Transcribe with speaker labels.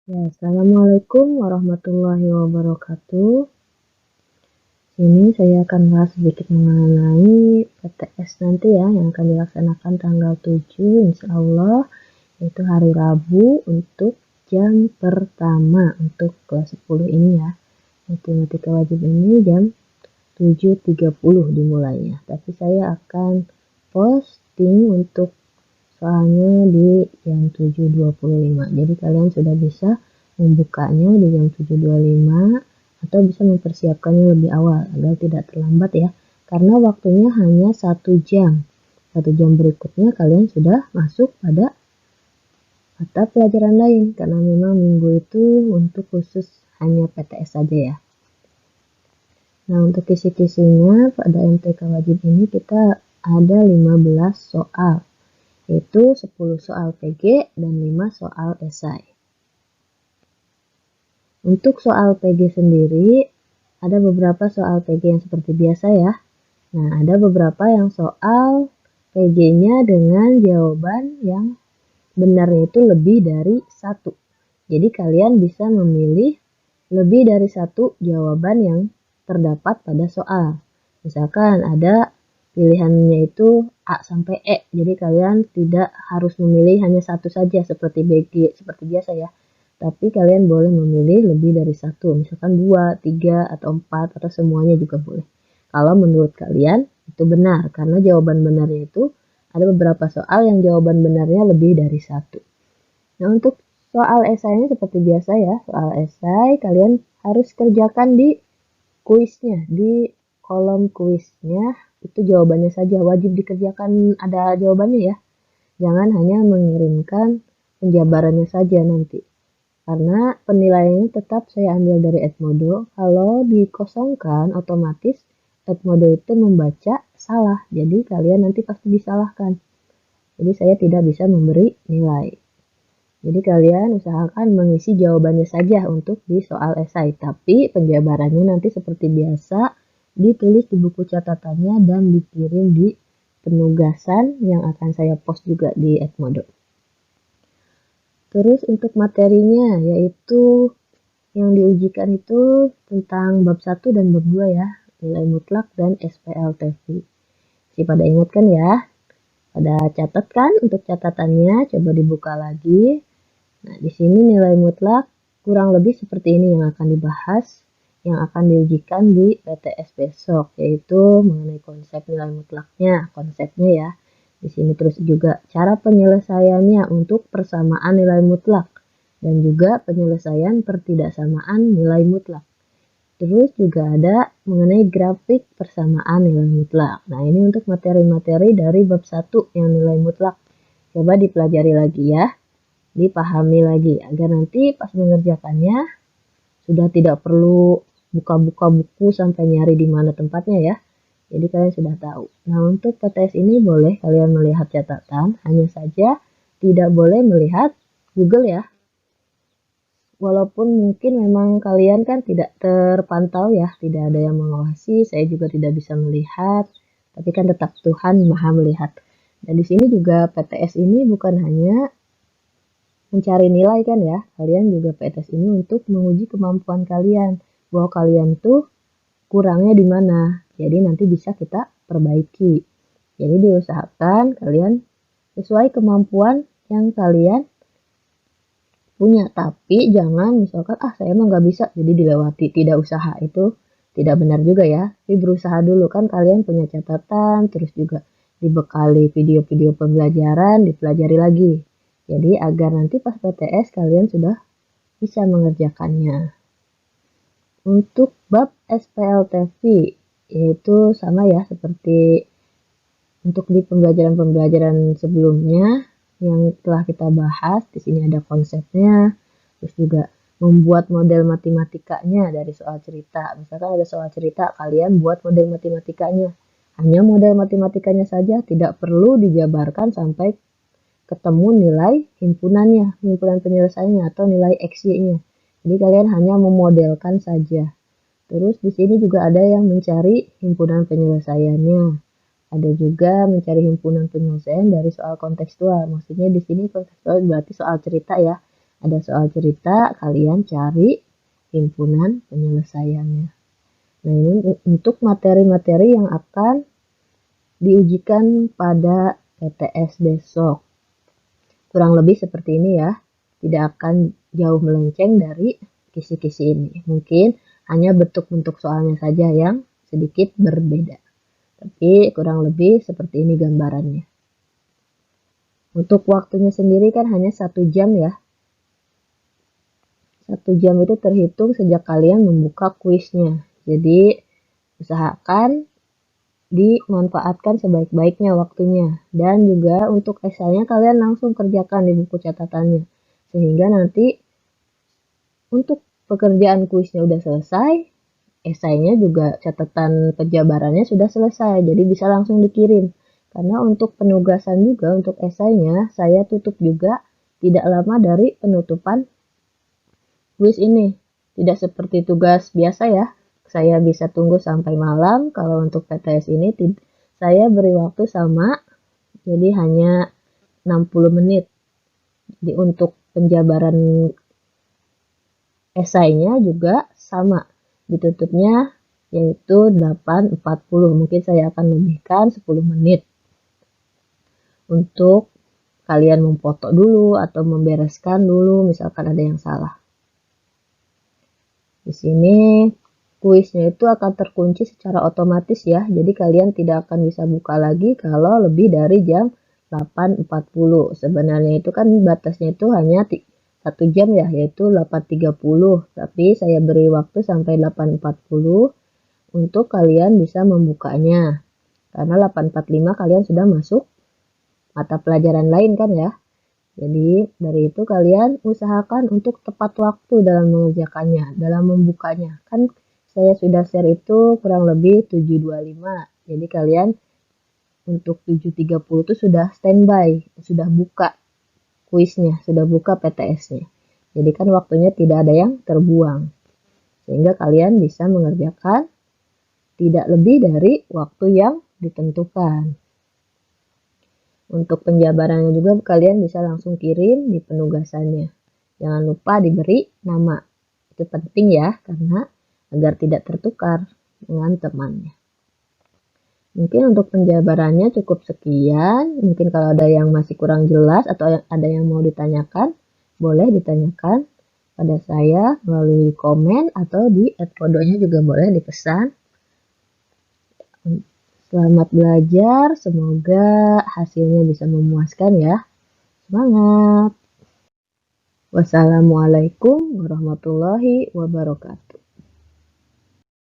Speaker 1: Ya, Assalamualaikum warahmatullahi wabarakatuh. Ini saya akan bahas sedikit mengenai PTS nanti ya, yang akan dilaksanakan tanggal 7 insya Allah, yaitu hari Rabu untuk jam pertama untuk kelas 10 ini ya. Matematika wajib ini jam 7.30 dimulainya. Tapi saya akan posting untuk soalnya di jam 7.25. Jadi kalian sudah bisa membukanya di jam 7.25 atau bisa mempersiapkannya lebih awal agar tidak terlambat ya. Karena waktunya hanya 1 jam. 1 jam berikutnya kalian sudah masuk pada mata pelajaran lain karena memang minggu itu untuk khusus hanya PTS saja ya. Nah, untuk kisi-kisinya pada MTK wajib ini kita ada 15 soal, yaitu 10 soal PG dan 5 soal esai. Untuk soal PG sendiri, ada beberapa soal PG yang seperti biasa ya. Nah, ada beberapa yang soal PG-nya dengan jawaban yang benarnya itu lebih dari 1. Jadi kalian bisa memilih lebih dari 1 jawaban yang terdapat pada soal. Misalkan ada pilihannya itu A sampai E. Jadi kalian tidak harus memilih hanya satu saja seperti BG, seperti biasa ya. Tapi kalian boleh memilih lebih dari 1. Misalkan 2, 3, atau 4, atau semuanya juga boleh. Kalau menurut kalian itu benar. Karena jawaban benarnya itu ada beberapa soal yang jawaban benarnya lebih dari 1. Nah, untuk soal esainya seperti biasa ya. Soal esai kalian harus kerjakan di kuisnya, di kolom kuisnya itu jawabannya saja wajib dikerjakan, ada jawabannya ya. Jangan hanya mengirimkan penjabarannya saja nanti. Karena penilaiannya tetap saya ambil dari Edmodo. Kalau dikosongkan otomatis Edmodo itu membaca salah. Jadi kalian nanti pasti disalahkan. Jadi saya tidak bisa memberi nilai. Jadi kalian usahakan mengisi jawabannya saja untuk di soal esai. Tapi penjabarannya nanti seperti biasa ditulis di buku catatannya dan dikirim di penugasan yang akan saya post juga di Edmodo. Terus untuk materinya yaitu yang diujikan itu tentang bab 1 dan bab 2 ya, nilai mutlak dan SPLTV. Si pada ingat kan ya? Pada catat kan untuk catatannya, coba dibuka lagi. Nah, di sini nilai mutlak kurang lebih seperti ini yang akan dibahas, yang akan diujikan di PTS besok, yaitu mengenai konsep nilai mutlaknya, konsepnya ya. Di sini terus juga cara penyelesaiannya untuk persamaan nilai mutlak dan juga penyelesaian pertidaksamaan nilai mutlak. Terus juga ada mengenai grafik persamaan nilai mutlak. Nah, ini untuk materi-materi dari bab 1 yang nilai mutlak. Coba dipelajari lagi ya, dipahami lagi agar nanti pas mengerjakannya sudah tidak perlu buka-buka buku sampai nyari di mana tempatnya ya. Jadi kalian sudah tahu. Nah, untuk PTS ini boleh kalian melihat catatan, hanya saja tidak boleh melihat Google ya. Walaupun mungkin memang kalian kan tidak terpantau ya, tidak ada yang mengawasi, saya juga tidak bisa melihat, tapi kan tetap Tuhan Maha melihat. Dan di sini juga PTS ini bukan hanya mencari nilai kan ya, kalian juga PTS ini untuk menguji kemampuan kalian, bahwa kalian tuh kurangnya di mana, jadi nanti bisa kita perbaiki. Jadi diusahakan kalian sesuai kemampuan yang kalian punya, tapi jangan misalkan saya emang nggak bisa jadi dilewati, tidak usaha, itu tidak benar juga ya. Tapi berusaha dulu, kan kalian punya catatan, terus juga dibekali video-video pembelajaran, dipelajari lagi. Jadi agar nanti pas PTS kalian sudah bisa mengerjakannya. Untuk bab SPLTV yaitu sama ya seperti untuk di pembelajaran-pembelajaran sebelumnya yang telah kita bahas. Di sini ada konsepnya, terus juga membuat model matematikanya dari soal cerita. Misalkan ada soal cerita, kalian buat model matematikanya. Hanya model matematikanya saja, tidak perlu dijabarkan sampai ketemu nilai himpunannya, himpunan penyelesaiannya atau nilai XY-nya. Jadi kalian hanya memodelkan saja. Terus di sini juga ada yang mencari himpunan penyelesaiannya. Ada juga mencari himpunan penyelesaian dari soal kontekstual. Maksudnya di sini kontekstual berarti soal cerita ya. Ada soal cerita, kalian cari himpunan penyelesaiannya. Nah, ini untuk materi-materi yang akan diujikan pada PTS besok. Kurang lebih seperti ini ya, tidak akan jauh melenceng dari kisi-kisi ini. Mungkin hanya bentuk-bentuk soalnya saja yang sedikit berbeda. Tapi kurang lebih seperti ini gambarannya. Untuk waktunya sendiri kan hanya 1 jam ya. 1 jam itu terhitung sejak kalian membuka kuisnya. Jadi usahakan dimanfaatkan sebaik-baiknya waktunya. Dan juga untuk esainya kalian langsung kerjakan di buku catatannya. Sehingga nanti untuk pekerjaan kuisnya udah selesai, esainya juga catatan penjabarannya sudah selesai. Jadi bisa langsung dikirim. Karena untuk penugasan juga untuk esainya saya tutup juga tidak lama dari penutupan kuis ini. Tidak seperti tugas biasa ya. Saya bisa tunggu sampai malam. Kalau untuk PTS ini saya beri waktu sama, jadi hanya 60 menit. Jadi untuk penjabaran esainya juga sama. Ditutupnya yaitu 8.40. Mungkin saya akan lebihkan 10 menit. Untuk kalian memfoto dulu atau membereskan dulu misalkan ada yang salah. Di sini kuisnya itu akan terkunci secara otomatis ya. Jadi kalian tidak akan bisa buka lagi kalau lebih dari jam 8.40. Sebenarnya itu kan batasnya itu hanya 1 jam ya, yaitu 8.30. Tapi saya beri waktu sampai 8.40 untuk kalian bisa membukanya. Karena 8.45 kalian sudah masuk mata pelajaran lain kan ya. Jadi dari itu kalian usahakan untuk tepat waktu dalam mengerjakannya, dalam membukanya. Kan saya sudah share itu kurang lebih 7.25. Jadi kalian untuk 7.30 itu sudah standby, sudah buka kuisnya, sudah buka PTS-nya. Jadi kan waktunya tidak ada yang terbuang. Sehingga kalian bisa mengerjakan tidak lebih dari waktu yang ditentukan. Untuk penjabarannya juga kalian bisa langsung kirim di penugasannya. Jangan lupa diberi nama. Itu penting ya, karena agar tidak tertukar dengan temannya. Mungkin untuk penjabarannya cukup sekian. Mungkin kalau ada yang masih kurang jelas atau ada yang mau ditanyakan, boleh ditanyakan pada saya melalui komen atau di @podonya juga boleh dipesan. Selamat belajar, semoga hasilnya bisa memuaskan ya. Semangat! Wassalamualaikum warahmatullahi wabarakatuh.